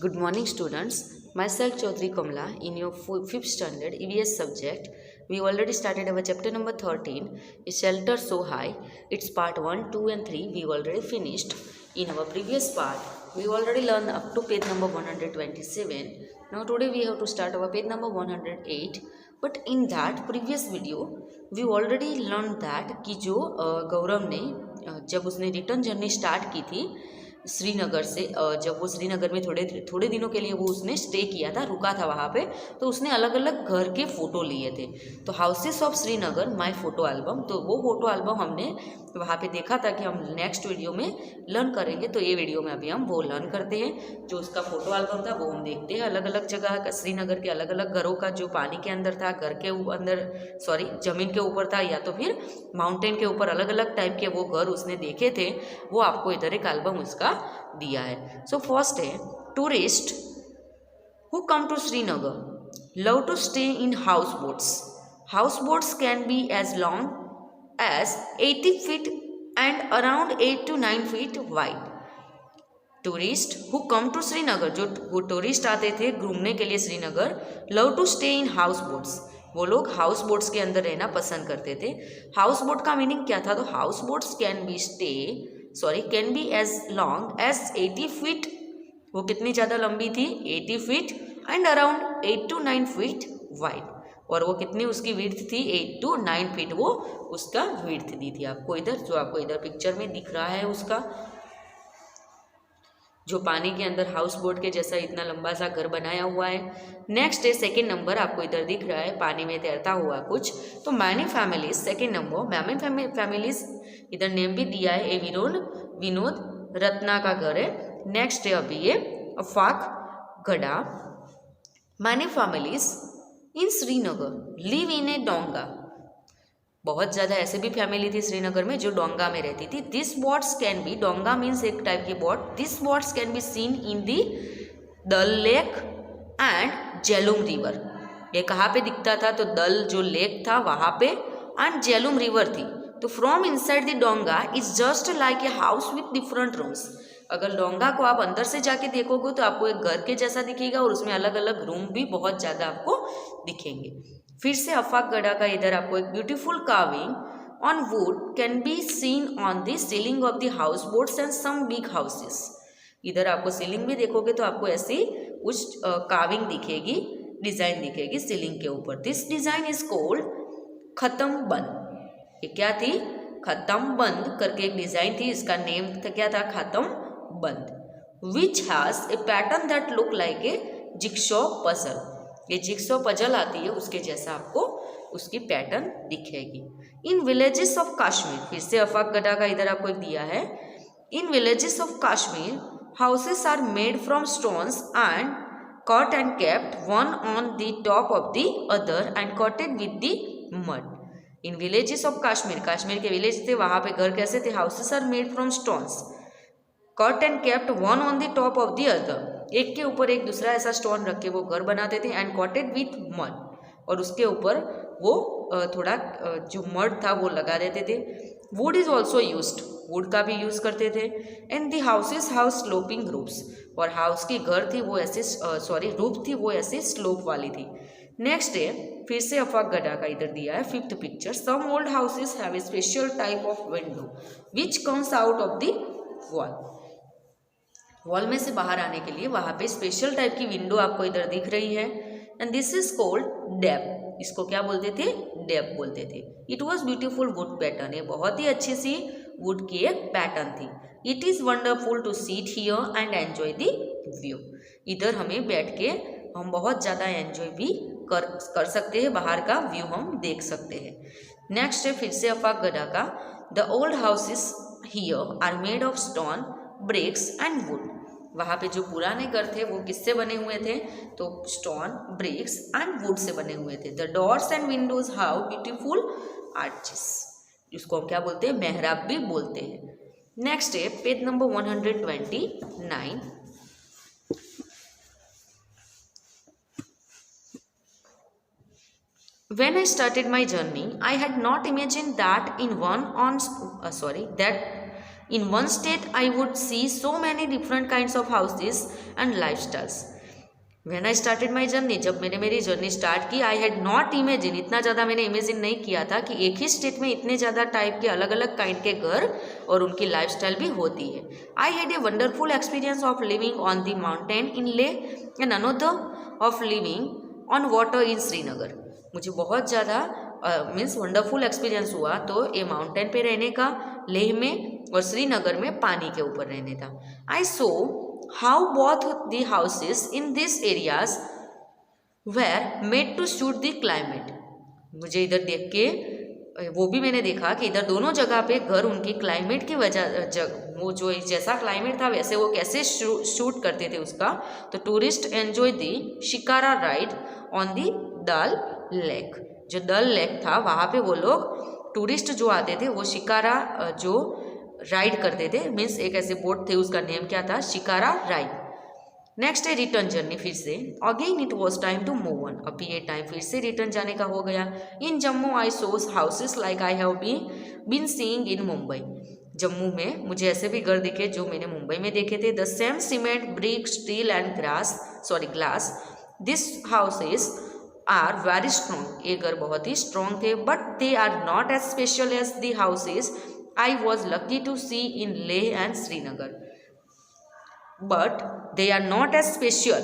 Good morning, students. Myself Chaudhary Kamla in your fifth standard EVS subject. We already started our chapter number 13. Is Shelter So High. It's part 1, 2 and 3. We already finished. In our previous part, we already learned up to page number 127. Now today we have to start our page number 108. But in that previous video, we already learned that कि जो गौरव ने जब उसने return journey start की थी श्रीनगर से, जब वो श्रीनगर में थोड़े दिनों के लिए वो उसने स्टे किया था, रुका था वहाँ पे, तो उसने अलग अलग घर के फ़ोटो लिए थे। तो houses of Srinagar my photo album, तो वो फ़ोटो एल्बम हमने वहाँ पे देखा था कि हम नेक्स्ट वीडियो में लर्न करेंगे। तो ये वीडियो में अभी हम वो लर्न करते हैं। जो उसका फ़ोटो एल्बम था वो हम देखते हैं। अलग अलग जगह श्रीनगर के अलग अलग घरों का जो पानी के अंदर था, घर के अंदर ज़मीन के ऊपर था या तो फिर माउंटेन के ऊपर, अलग अलग टाइप के वो घर उसने देखे थे। वो आपको इधर एक एल्बम उसका दिया है। सो फर्स्ट है, tourist who come to Srinagar love to stay in houseboats. House boats can be as long as 80 feet and around 8 to 9 feet wide. Tourist who come to Srinagar, जो वो टूरिस्ट आते थे घूमने के लिए Srinagar, love to stay in houseboats, वो लोग house boats के अंदर रहना पसंद करते थे। हाउस बोट का मीनिंग क्या था? तो house boats can be as long as 80 feet, वो कितनी ज़्यादा लंबी थी? 80 feet and around 8 to 9 feet wide, और वो कितनी उसकी विड्थ थी? 8 to 9 feet वो उसका विड्थ दी थी आपको इधर, जो आपको इधर पिक्चर में दिख रहा है उसका, जो पानी के अंदर हाउस बोट के जैसा इतना लंबा सा घर बनाया हुआ है। नेक्स्ट है सेकेंड नंबर, आपको इधर दिख रहा है पानी में तैरता हुआ कुछ, तो many families, second number many families, इधर नेम भी दिया है, ए विनोद रत्ना का घर है। नेक्स्ट है अभी ये अफाक गड़ा. Many families in Srinagar live in a donga, बहुत ज़्यादा ऐसे भी फैमिली थी श्रीनगर में जो डोंगा में रहती थी। This boats can be, donga means एक टाइप की boat, this boats can be seen in the Dal lake and जेलुम river. ये कहाँ पे दिखता था? तो दल जो लेक था वहाँ पे, एंड जेलुम रिवर थी. तो फ्रॉम इनसाइड द डोंगा is just like a house with different rooms. अगर डोंगा को आप अंदर से जाके देखोगे तो आपको एक घर के जैसा दिखेगा, और उसमें अलग अलग रूम भी बहुत ज़्यादा आपको दिखेंगे. फिर से अफाकगढ़ा का इधर आपको एक beautiful carving on wood can be seen on the ceiling of the house boats and some big houses. इधर आपको सीलिंग भी देखोगे तो आपको ऐसी कुछ कार्विंग दिखेगी, डिज़ाइन दिखेगी सीलिंग के ऊपर. दिस डिज़ाइन इज कोल्ड खत्म बंद. ये क्या थी? खत्म बंद करके एक डिज़ाइन थी, इसका नेम क्या था? खत्म बंद. Which has a pattern that look like a jigsaw puzzle. ये जिक्सॉ पजल आती है उसके जैसा आपको उसकी पैटर्न दिखेगी. इन विलेजेस ऑफ कश्मीर, फिर से अफाकगढ़ा का इधर आपको एक दिया है. In villages of Kashmir houses are made from stones and cut and kept one on the top of the other and coated with the mud. In villages of Kashmir, Kashmir के विलेज थे, वहाँ पे घर कैसे थे? Houses are made from stones, cut and kept one on the top of the other, एक के ऊपर एक दूसरा ऐसा स्टोन रख के वो घर बनाते थे. एंड कॉटेड विथ मड, और उसके ऊपर वो थोड़ा जो मड था वो लगा देते थे. Would is also used, would का भी यूज़ करते थे. And the houses how sloping roofs, और हाउस की घर थी वो ऐसे रूफ थी वो ऐसे स्लोप वाली थी. नेक्स्ट है फिर से अफाकगढ़ा का इधर दिया है fifth picture. Some old houses have a special type of window which comes out of the wall. Wall में से बाहर आने के लिए वहाँ पे स्पेशल टाइप की विंडो आपको इधर दिख रही है. And this is called dab, इसको क्या बोलते थे? डेप बोलते थे. It was beautiful wood pattern, ये बहुत ही अच्छी सी वुड की एक पैटर्न थी. It is wonderful to sit here and enjoy the view. इधर हमें बैठ के हम बहुत ज़्यादा एन्जॉय भी कर सकते हैं, बाहर का व्यू हम देख सकते हैं. नेक्स्ट है फिर से अफाकगढ़ा का. The old houses here are made of stone, bricks and wood. वहाँ पे जो पुराने घर थे वो किससे बने हुए थे? तो स्टोन, ब्रिक्स एंड वुड से बने हुए थे. The doors and Windows how beautiful arches, इसको हम क्या बोलते हैं? मेहराब भी बोलते हैं. नेक्स्ट है page number 129. When I started my journey, I had not imagined that In one state, I would see so many different kinds of houses and lifestyles. When I started my journey, जब मैंने मेरी journey start की, I had not imagine, इतना ज़्यादा मैंने imagine नहीं किया था कि एक ही स्टेट में इतने ज़्यादा टाइप के अलग अलग काइंड के घर और उनकी लाइफस्टाइल भी होती है. I had a wonderful experience of living on the mountain in Leh and another of living on water in Srinagar. मुझे बहुत ज़्यादा मीन्स वंडरफुल एक्सपीरियंस हुआ तो ये माउंटेन पे रहने का, लेह में और श्रीनगर में पानी के ऊपर रहने था. I saw how both the houses in this areas were made to suit the climate. मुझे इधर देख के वो भी मैंने देखा कि इधर दोनों जगह पे घर उनकी क्लाइमेट की वजह वो जो जैसा क्लाइमेट था वैसे वो कैसे शूट करते थे उसका. तो tourist enjoy the shikara ride on the Dal lake. जो डल लेक था वहाँ पे वो लोग टूरिस्ट जो आते थे वो शिकारा जो राइड करते थे, मीन्स एक ऐसे बोट थे उसका नेम क्या था, शिकारा राइड. नेक्स्ट है रिटर्न जर्नी. फिर से again it was time to move on. अभी ये टाइम फिर से रिटर्न जाने का हो गया. In Jammu I saw houses like I have been seeing in Mumbai. Jammu में मुझे ऐसे भी घर दिखे जो मैंने मुंबई में देखे थे. The same cement, brick, steel and glass. This houses are very strong. ये घर बहुत ही स्ट्रॉन्ग थे. But they are not as special as the houses I was lucky to see in Leh and Srinagar. But they are not as special,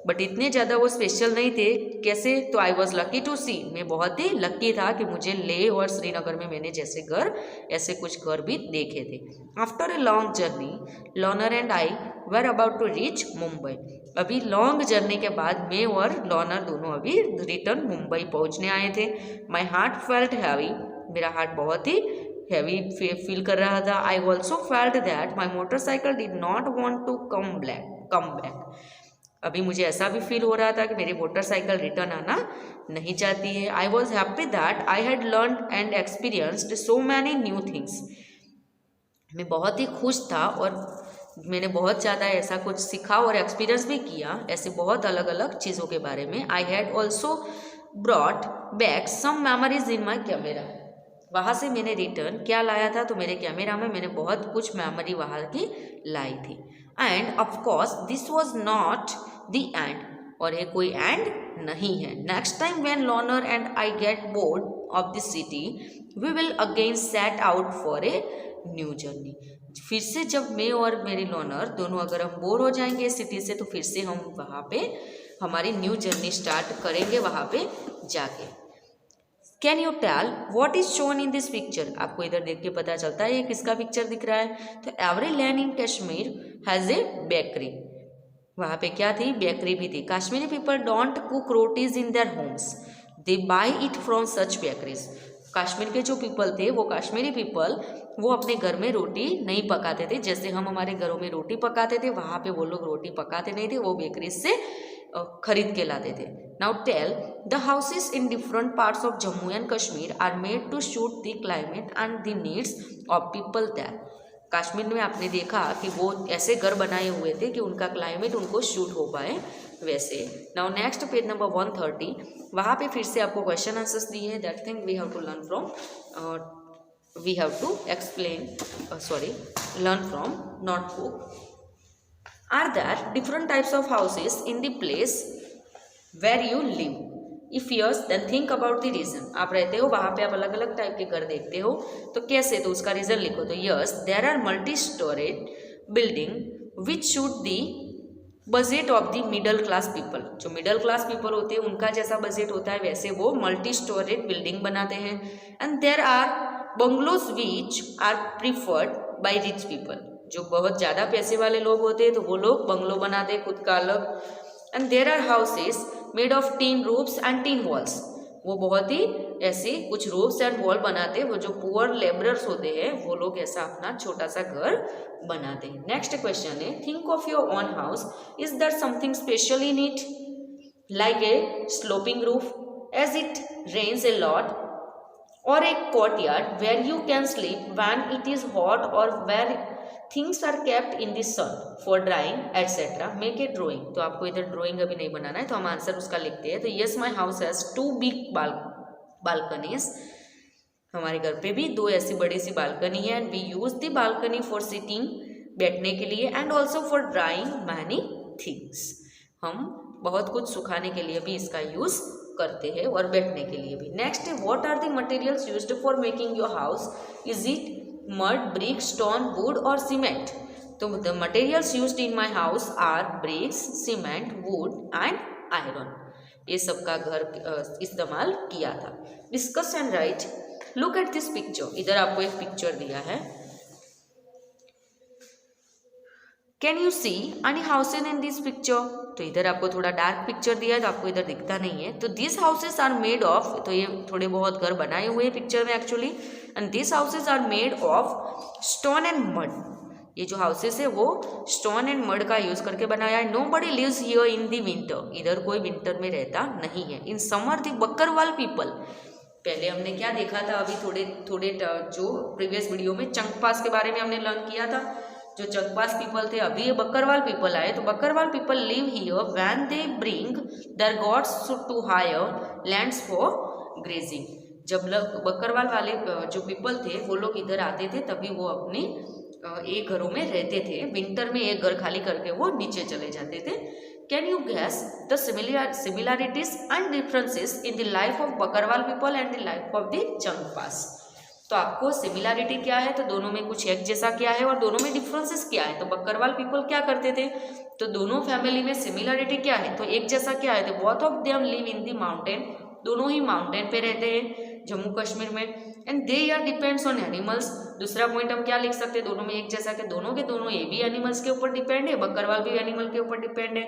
but इतने ज़्यादा वो special नहीं थे. कैसे? तो I was lucky to see, मैं बहुत ही लकी था कि मुझे लेह और श्रीनगर में मैंने जैसे घर ऐसे कुछ घर भी देखे थे. After a long journey Lauren and I were about to reach Mumbai. अभी लॉन्ग जर्नी के बाद मैं और लॉनर दोनों अभी रिटर्न मुंबई पहुंचने आए थे. My heart felt heavy. मेरा हार्ट बहुत ही हैवी फील कर रहा था. I also felt that my motorcycle did not want to come back. अभी मुझे ऐसा भी फील हो रहा था कि मेरी मोटरसाइकिल रिटर्न आना नहीं चाहती है. I was happy that I had learn and experienced so many new things. मैं बहुत ही खुश था और मैंने बहुत ज़्यादा ऐसा कुछ सीखा और एक्सपीरियंस भी किया ऐसे बहुत अलग अलग चीज़ों के बारे में. I had also brought back some memories in my camera. वहाँ से मैंने रिटर्न क्या लाया था, तो मेरे कैमरा में मैंने बहुत कुछ मेमोरी वहाँ की लाई थी. And of course this was not the end. और ये कोई एंड नहीं है. Next time when Lonner and I get bored of the city we will again set out for a new journey. फिर से जब मैं और मेरी लॉनर दोनों अगर हम बोर हो जाएंगे सिटी से तो फिर से हम वहाँ पे हमारी न्यू जर्नी स्टार्ट करेंगे वहाँ पे जाके. Can you tell what is shown in this picture. आपको इधर देख के पता चलता है ये किसका पिक्चर दिख रहा है. तो every land in Kashmir has a bakery. वहाँ पे क्या थी, बेकरी भी थी. Kashmiri people don't cook rotis in their homes, they by it from such bakeries. Kashmir के जो पीपल थे वो कश्मीरी पीपल वो अपने घर में रोटी नहीं पकाते थे. जैसे हम हमारे घरों में रोटी पकाते थे वहाँ पे वो लोग रोटी पकाते नहीं थे, वो बेकरीज से खरीद के लाते थे. Now tell the houses in different parts of Jammu and Kashmir are made to suit the climate and the needs of people there. Kashmir में आपने देखा कि वो ऐसे घर बनाए हुए थे कि उनका क्लाइमेट उनको शूट हो पाए वैसे. Now next page number 130. वहाँ पे फिर से आपको क्वेश्चन आंसर्स दिए हैं. That thing we have to learn from we have to explain learn from notebook. Are there different types of houses in the place where you live? If yes, then think about the reason. आप रहते हो वहाँ पे आप अलग अलग type के घर देखते हो तो कैसे, तो उसका रीज़न लिखो. तो yes, there are multi-storied building which suit the budget of the middle class people. जो मिडल क्लास पीपल होते हैं उनका जैसा बजट होता है वैसे वो मल्टी स्टोरेड बिल्डिंग बनाते हैं. And there are bungalows which are preferred by rich people. जो बहुत ज़्यादा पैसे वाले लोग होते हैं तो वो लोग बंगलो बनाते हैं खुद का अलग. And there are houses made of tin roofs and tin walls. वो बहुत ही ऐसे कुछ रूफ्स एंड वॉल बनाते हैं. वो जो पुअर लेबरर्स होते हैं वो लोग ऐसा अपना छोटा सा घर बनाते हैं. नेक्स्ट क्वेश्चन है, think of your own house. Is there something special in it like a sloping roof as it rains a lot, or a courtyard where you can sleep when it is hot, or where things are kept in the sun for drying etc. Make a drawing. तो आपको इधर drawing अभी नहीं बनाना है तो हम answer उसका लिखते हैं. तो yes, my house has 2 big balconies हमारे घर पे भी 2 ऐसी बड़ी सी बालकनी है and we use the balcony for sitting, बैठने के लिए, and also for drawing many things. हम बहुत कुछ सुखाने के लिए भी इसका यूज करते हैं और बैठने के लिए भी। नेक्स्ट है what are the materials used for making your house, is it mud, brick, stone, wood और सीमेंट। तो the materials used in my house are bricks, cement, wood and iron. ये सबका घर इस्तेमाल किया था। Discuss and write. Look at this picture. इधर आपको एक पिक्चर दिया है। Can you see any houses in this picture? तो इधर आपको थोड़ा डार्क पिक्चर दिया है तो आपको इधर दिखता नहीं है। तो this houses are made of, तो ये थोड़े बहुत घर बनाए हुए हैं पिक्चर में actually, and this houses are made of stone and mud. ये जो हाउसेस है वो स्टोन एंड मड का यूज करके बनाया है। Nobody lives here in the winter, इधर कोई विंटर में रहता नहीं है। In summer the Bakarwal people, पहले हमने क्या देखा था, अभी थोड़े जो प्रीवियस वीडियो में चंकपास के बारे में हमने लर्न किया था। जो चंकपास पीपल थे, अभी ये बकरवाल पीपल आए। तो Bakarwal people live here when they bring their goats to higher lands for grazing. जब बकरवाल वाले जो पीपल थे वो लोग इधर आते थे, तभी वो अपनी एक घरों में रहते थे। विंटर में एक घर खाली करके वो नीचे चले जाते थे। Can you guess the similarities and differences in the life of Bakarwal people and the life of the Changpas? तो आपको सिमिलैरिटी क्या है, तो दोनों में कुछ एक जैसा क्या है और दोनों में डिफरेंसेस क्या है। तो बकरवाल पीपल क्या करते थे, तो दोनों फैमिली में सिमिलैरिटी क्या है, तो एक जैसा क्या है, तो both of them live in the mountain, दोनों ही माउंटेन पे रहते हैं जम्मू कश्मीर में। And they are depends on animals. दूसरा पॉइंट हम क्या लिख सकते हैं, दोनों में एक जैसा के दोनों के दोनों ये भी एनिमल्स के ऊपर डिपेंड है, बकरवाल भी एनिमल के ऊपर डिपेंड है।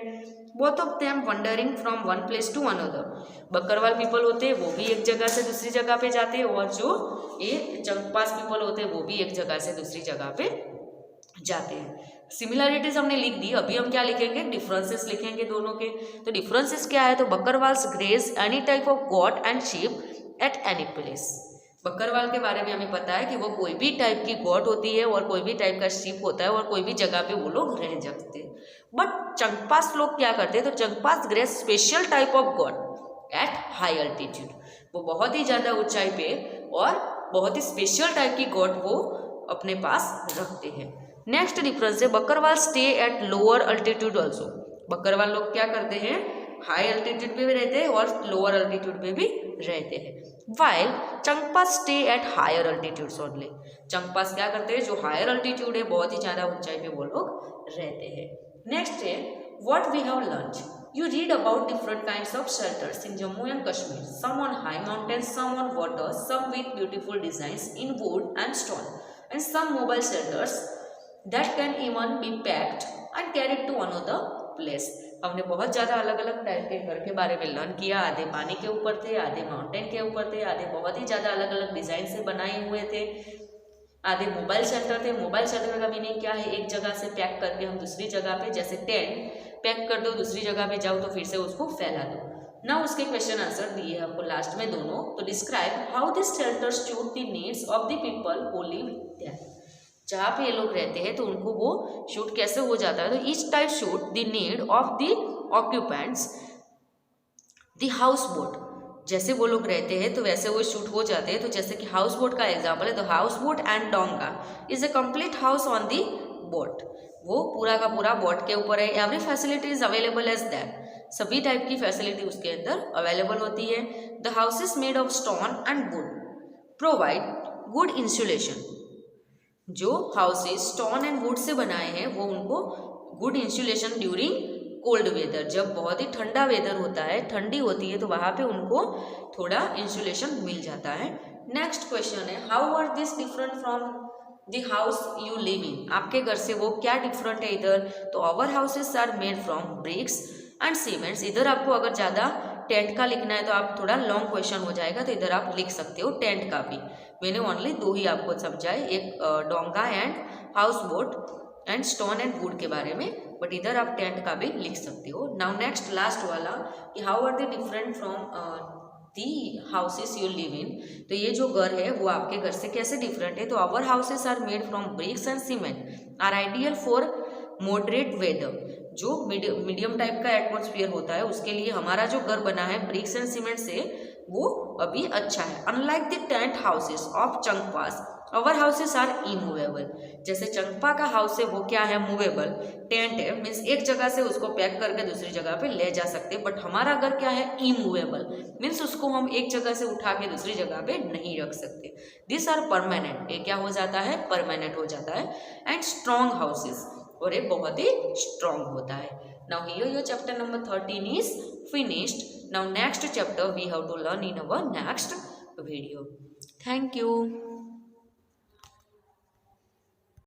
Both of them wandering from one place to another. Bakarwal people होते हैं वो भी एक जगह से दूसरी जगह पे जाते हैं, और जो ये चंकपास पीपल होते हैं वो भी एक जगह से दूसरी जगह पे जाते हैं। सिमिलैरिटीज हमने लिख दी, अभी हम क्या लिखेंगे, डिफरेंसेस लिखेंगे दोनों के। तो डिफरेंसेस क्या है, तो Bakarwals graze any type of goat and sheep at any place. Bakarwal के बारे में हमें पता है कि वो कोई भी टाइप की गॉट होती है और कोई भी टाइप का शीप होता है और कोई भी जगह पे वो लोग रह जाते हैं। बट चंकपास लोग क्या करते हैं, तो Changpas graze special type of goat at high altitude. वो बहुत ही ज़्यादा ऊंचाई पे और बहुत ही स्पेशल टाइप की गॉड वो अपने पास रखते हैं। नेक्स्ट डिफरेंस है Bakarwal stay at lower altitude also. Bakarwal लोग क्या करते हैं, हाई अल्टीट्यूड पे भी रहते हैं और लोअर अल्टीट्यूड पे भी रहते हैं। While Changpas stay at higher altitudes only. Changpas क्या करते हैं, जो हायर अल्टीट्यूड है, बहुत ही ज़्यादा ऊंचाई पे वो लोग रहते हैं। नेक्स्ट है what we have learned. You read about different kinds of shelters in Jammu and Kashmir, some on high mountains, some on water, some with beautiful designs in wood and stone, and some mobile shelters that can even be packed and carried to another place. हमने बहुत ज़्यादा अलग अलग type के घर के बारे में लर्न किया। आधे पानी के ऊपर थे, आधे माउंटेन के ऊपर थे, आधे बहुत ही ज़्यादा अलग अलग डिज़ाइन से बनाए हुए थे, आधे मोबाइल शेल्टर थे। मोबाइल शेल्टर का मीनिंग क्या है, एक जगह से पैक करके हम दूसरी जगह पे, जैसे टेंट पैक कर दो, दूसरी जगह पे जाओ तो फिर से उसको फैला दो। ना उसके क्वेश्चन आंसर दिए आपको लास्ट में दोनों। तो describe how this shelters suit the needs of the people who live there. जहाँ पे ये लोग रहते हैं तो उनको वो शूट कैसे हो जाता है, तो each type shoot the need of the occupants the house boat. जैसे वो लोग रहते हैं तो वैसे वो शूट हो जाते हैं। तो जैसे कि हाउस बोट का एग्जाम्पल है, तो house boat and donga is a complete house on the boat. वो पूरा का पूरा बोट के ऊपर है। Every facility is available as that. सभी टाइप की फैसिलिटी उसके अंदर अवेलेबल होती है। The house is made of stone and wood provide good insulation. जो हाउसेज स्टोन एंड वुड से बनाए हैं वो उनको good insulation during cold weather. जब बहुत ही ठंडा वेदर होता है, ठंडी होती है, तो वहाँ पे उनको थोड़ा इंसुलेशन मिल जाता है। नेक्स्ट क्वेश्चन है how are this different from the house you live in. आपके घर से वो क्या डिफरेंट है इधर, तो our houses are made from bricks and cements. इधर आपको अगर ज़्यादा टेंट का लिखना है तो आप थोड़ा लॉन्ग क्वेश्चन हो जाएगा, तो इधर आप लिख सकते हो टेंट का भी। मैंने ओनली दो ही आपको समझाए, एक डोंगा and house boat and stone and would के बारे में, बट इधर आप टेंट का भी लिख सकते हो। नाउ नेक्स्ट लास्ट वाला कि how are they different from the houses you live in. तो ये जो घर है वो आपके घर से कैसे डिफरेंट है, तो our houses are made from bricks and cement are ideal for moderate weather. जो मीडियम टाइप का एटमॉस्फेयर होता है उसके लिए हमारा जो घर बना है ब्रिक्स एंड सीमेंट से वो अभी अच्छा है। Unlike the tent houses of Changpas our houses are immovable. जैसे चंगपा का हाउस है वो क्या है, मूवेबल। टेंट है मीन्स एक जगह से उसको पैक करके दूसरी जगह पे ले जा सकते हैं, बट हमारा घर क्या है, इमूवेबल मीन्स उसको हम एक जगह से उठा के दूसरी जगह पे नहीं रख सकते। दिस आर परमानेंट, ये क्या हो जाता है, परमानेंट हो जाता है। एंड स्ट्रॉन्ग हाउसेस, और ये बहुत ही स्ट्रॉन्ग होता है। Now here your chapter number 13 is finished. Now next chapter we have to learn in our next video. Thank you.